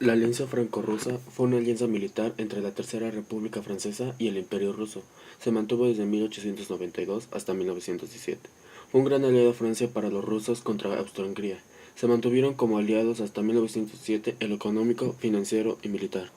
La alianza franco-rusa fue una alianza militar entre la Tercera República Francesa y el Imperio Ruso. Se mantuvo desde 1892 hasta 1917. Fue un gran aliado de Francia para los rusos contra Austria-Hungría. Se mantuvieron como aliados hasta 1907 en lo económico, financiero y militar.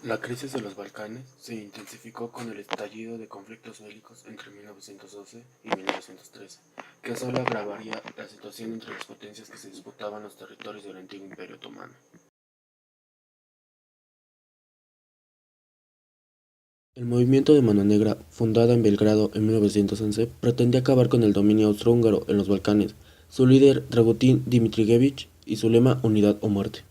La crisis de los Balcanes se intensificó con el estallido de conflictos bélicos entre 1912 y 1913, que solo agravaría la situación entre las potencias que se disputaban los territorios del antiguo Imperio Otomano. El movimiento de Mano Negra, fundada en Belgrado en 1911, pretendía acabar con el dominio austrohúngaro en los Balcanes. Su líder, Dragutin Dimitrievich, y su lema Unidad o muerte.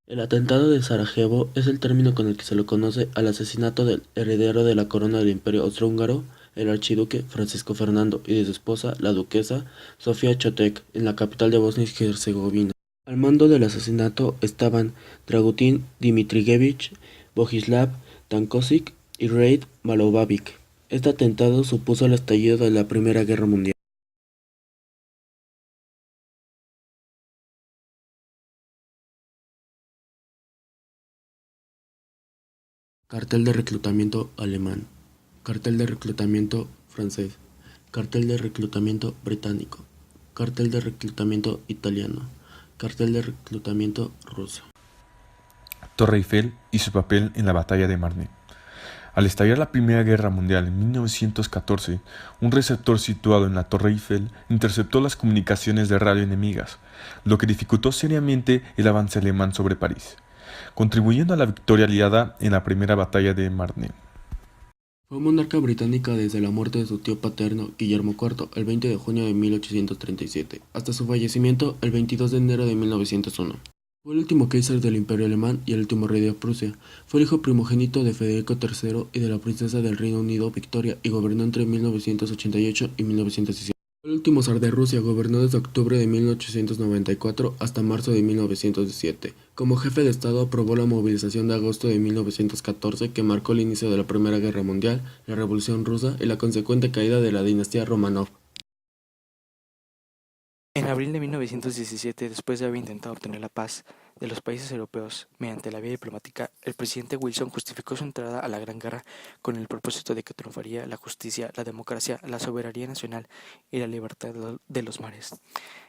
El atentado de Sarajevo es el término con el que se le conoce al asesinato del heredero de la corona del Imperio Austrohúngaro, el archiduque Francisco Fernando, y de su esposa, la duquesa Sofía Chotek, en la capital de Bosnia y Herzegovina. Al mando del asesinato estaban Dragutin Dimitrievich, Bohislav Tanković y Raid Malovavić. Este atentado supuso el estallido de la Primera Guerra Mundial. Cartel de reclutamiento alemán. Cartel de reclutamiento francés. Cartel de reclutamiento británico. Cartel de reclutamiento italiano. Cartel de reclutamiento ruso. Torre Eiffel y su papel en la batalla de Marne. Al estallar la Primera Guerra Mundial en 1914, un receptor situado en la Torre Eiffel interceptó las comunicaciones de radio enemigas, lo que dificultó seriamente el avance alemán sobre París, contribuyendo a la victoria aliada en la primera batalla de Marne. Fue monarca británica desde la muerte de su tío paterno, Guillermo IV, el 20 de junio de 1837, hasta su fallecimiento el 22 de enero de 1901. Fue el último Kaiser del Imperio Alemán y el último rey de Prusia. Fue el hijo primogénito de Federico III y de la princesa del Reino Unido, Victoria, y gobernó entre 1988 y 1917. Fue el último zar de Rusia, gobernó desde octubre de 1894 hasta marzo de 1917. Como jefe de Estado aprobó la movilización de agosto de 1914 que marcó el inicio de la Primera Guerra Mundial, la Revolución Rusa y la consecuente caída de la dinastía Romanov. En abril de 1917, después de haber intentado obtener la paz de los países europeos mediante la vía diplomática, el presidente Wilson justificó su entrada a la Gran Guerra con el propósito de que triunfaría la justicia, la democracia, la soberanía nacional y la libertad de los mares.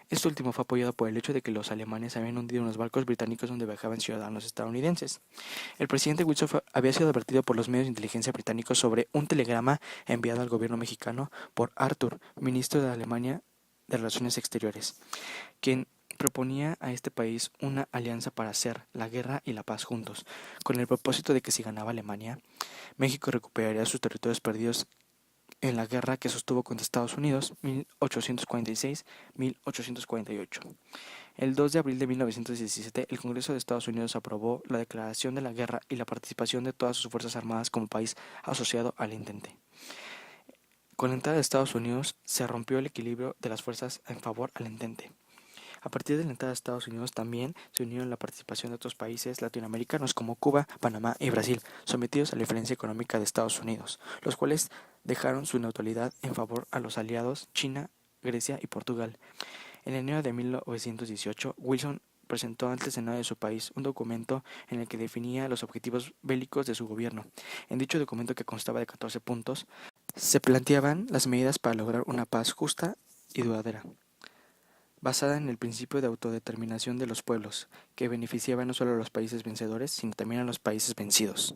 Este último fue apoyado por el hecho de que los alemanes habían hundido unos barcos británicos donde viajaban ciudadanos estadounidenses. El presidente Wilson había sido advertido por los medios de inteligencia británicos sobre un telegrama enviado al gobierno mexicano por Arthur, ministro de Alemania de Relaciones Exteriores, quien proponía a este país una alianza para hacer la guerra y la paz juntos, con el propósito de que si ganaba Alemania, México recuperaría sus territorios perdidos en la guerra que sostuvo contra Estados Unidos 1846-1848. El 2 de abril de 1917, el Congreso de Estados Unidos aprobó la declaración de la guerra y la participación de todas sus fuerzas armadas como país asociado al Entente. Con la entrada de Estados Unidos se rompió el equilibrio de las fuerzas en favor al Entente. A partir de la entrada de Estados Unidos también se unieron la participación de otros países latinoamericanos como Cuba, Panamá y Brasil, sometidos a la influencia económica de Estados Unidos, los cuales dejaron su neutralidad en favor a los aliados China, Grecia y Portugal. En enero de 1918, Wilson presentó ante el Senado de su país un documento en el que definía los objetivos bélicos de su gobierno. En dicho documento, que constaba de 14 puntos, se planteaban las medidas para lograr una paz justa y duradera, basada en el principio de autodeterminación de los pueblos, que beneficiaba no solo a los países vencedores, sino también a los países vencidos.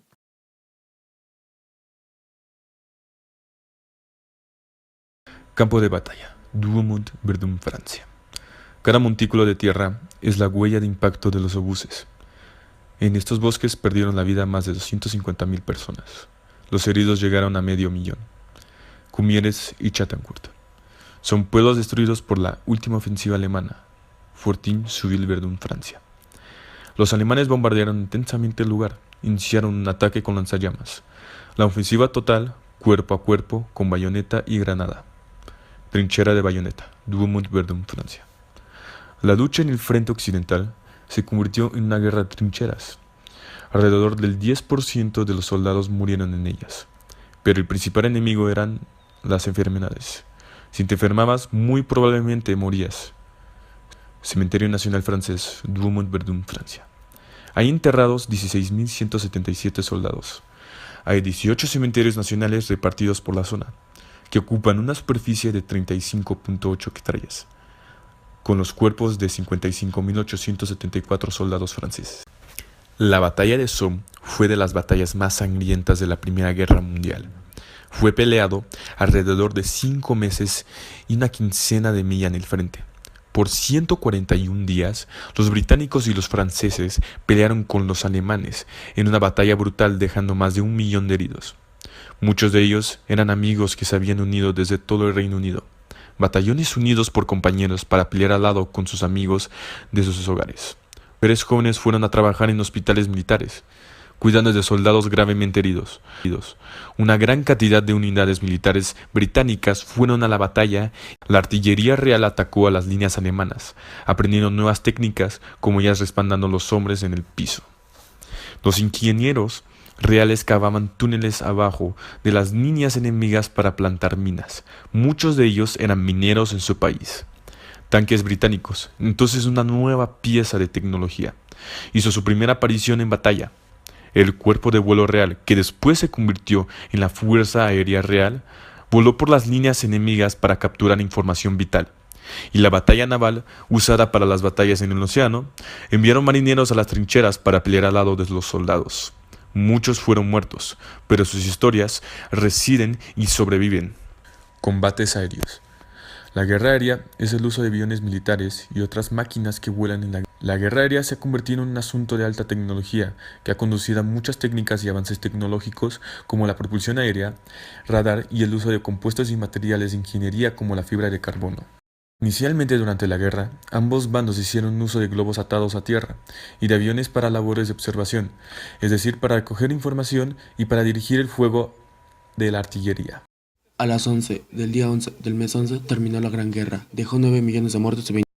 Campo de batalla, Douaumont, Verdun, Francia. Cada montículo de tierra es la huella de impacto de los obuses. En estos bosques perdieron la vida más de 250.000 personas. Los heridos llegaron a 500.000. Cumieres y Chatancourt son pueblos destruidos por la última ofensiva alemana, Fortin-Souville-Verdun, Francia. Los alemanes bombardearon intensamente el lugar, iniciaron un ataque con lanzallamas. La ofensiva total, cuerpo a cuerpo, con bayoneta y granada. Trinchera de bayoneta, Douaumont-Verdun, Francia. La lucha en el frente occidental se convirtió en una guerra de trincheras. Alrededor del 10% de los soldados murieron en ellas, pero el principal enemigo eran las enfermedades. Si te enfermabas, muy probablemente morías. Cementerio Nacional Francés, Douaumont-Verdun, Francia. Hay enterrados 16.177 soldados. Hay 18 cementerios nacionales repartidos por la zona, que ocupan una superficie de 35.8 hectáreas, con los cuerpos de 55.874 soldados franceses. La batalla de Somme fue de las batallas más sangrientas de la Primera Guerra Mundial. Fue peleado alrededor de 5 meses y una quincena de milla en el frente. Por 141 días, los británicos y los franceses pelearon con los alemanes en una batalla brutal, dejando más de 1 millón de heridos. Muchos de ellos eran amigos que se habían unido desde todo el Reino Unido, batallones unidos por compañeros para pelear al lado con sus amigos de sus hogares. Mujeres jóvenes fueron a trabajar en hospitales militares, cuidando de soldados gravemente heridos. Una gran cantidad de unidades militares británicas fueron a la batalla. La artillería real atacó a las líneas alemanas, aprendiendo nuevas técnicas como ellas respaldando a los hombres en el piso. Los ingenieros reales cavaban túneles abajo de las líneas enemigas para plantar minas. Muchos de ellos eran mineros en su país. Tanques británicos, entonces una nueva pieza de tecnología, hizo su primera aparición en batalla. El cuerpo de vuelo real, que después se convirtió en la Fuerza Aérea Real, voló por las líneas enemigas para capturar información vital. Y la batalla naval, usada para las batallas en el océano, enviaron marineros a las trincheras para pelear al lado de los soldados. Muchos fueron muertos, pero sus historias residen y sobreviven. Combates aéreos. La guerra aérea es el uso de aviones militares y otras máquinas que vuelan en la guerra. La guerra aérea se ha convertido en un asunto de alta tecnología que ha conducido a muchas técnicas y avances tecnológicos como la propulsión aérea, radar y el uso de compuestos y materiales de ingeniería como la fibra de carbono. Inicialmente durante la guerra, ambos bandos hicieron uso de globos atados a tierra y de aviones para labores de observación, es decir, para recoger información y para dirigir el fuego de la artillería. A las 11 del día 11 del mes 11 terminó la Gran Guerra. Dejó 9 millones de muertos y 20.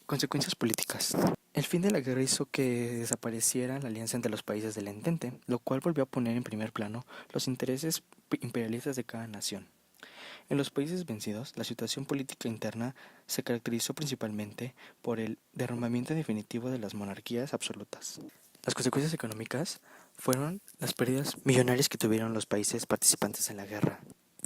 Consecuencias políticas. El fin de la guerra hizo que desapareciera la alianza entre los países del Entente, lo cual volvió a poner en primer plano los intereses imperialistas de cada nación. En los países vencidos, la situación política interna se caracterizó principalmente por el derrumbamiento definitivo de las monarquías absolutas. Las consecuencias económicas fueron las pérdidas millonarias que tuvieron los países participantes en la guerra.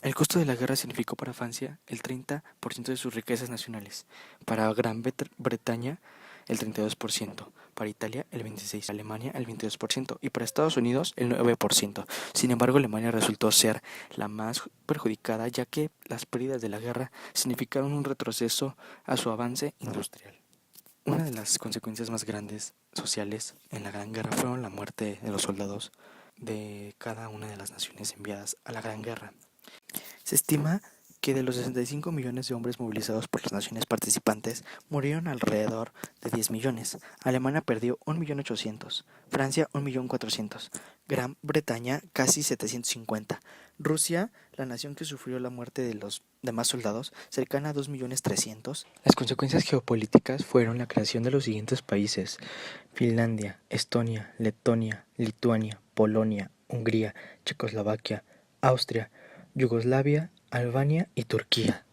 El costo de la guerra significó para Francia el 30% de sus riquezas nacionales, para Gran Bretaña el 32%, para Italia el 26%, para Alemania el 22% y para Estados Unidos el 9%. Sin embargo, Alemania resultó ser la más perjudicada, ya que las pérdidas de la guerra significaron un retroceso a su avance industrial. Una de las consecuencias más grandes sociales en la Gran Guerra fueron la muerte de los soldados de cada una de las naciones enviadas a la Gran Guerra. Se estima que de los 65 millones de hombres movilizados por las naciones participantes, murieron alrededor de 10 millones. Alemania perdió 1.800.000, Francia 1.400.000, Gran Bretaña casi 750. Rusia, la nación que sufrió la muerte de los demás soldados, cercana a 2.300.000. Las consecuencias geopolíticas fueron la creación de los siguientes países: Finlandia, Estonia, Letonia, Lituania, Polonia, Hungría, Checoslovaquia, Austria, Yugoslavia, Albania y Turquía.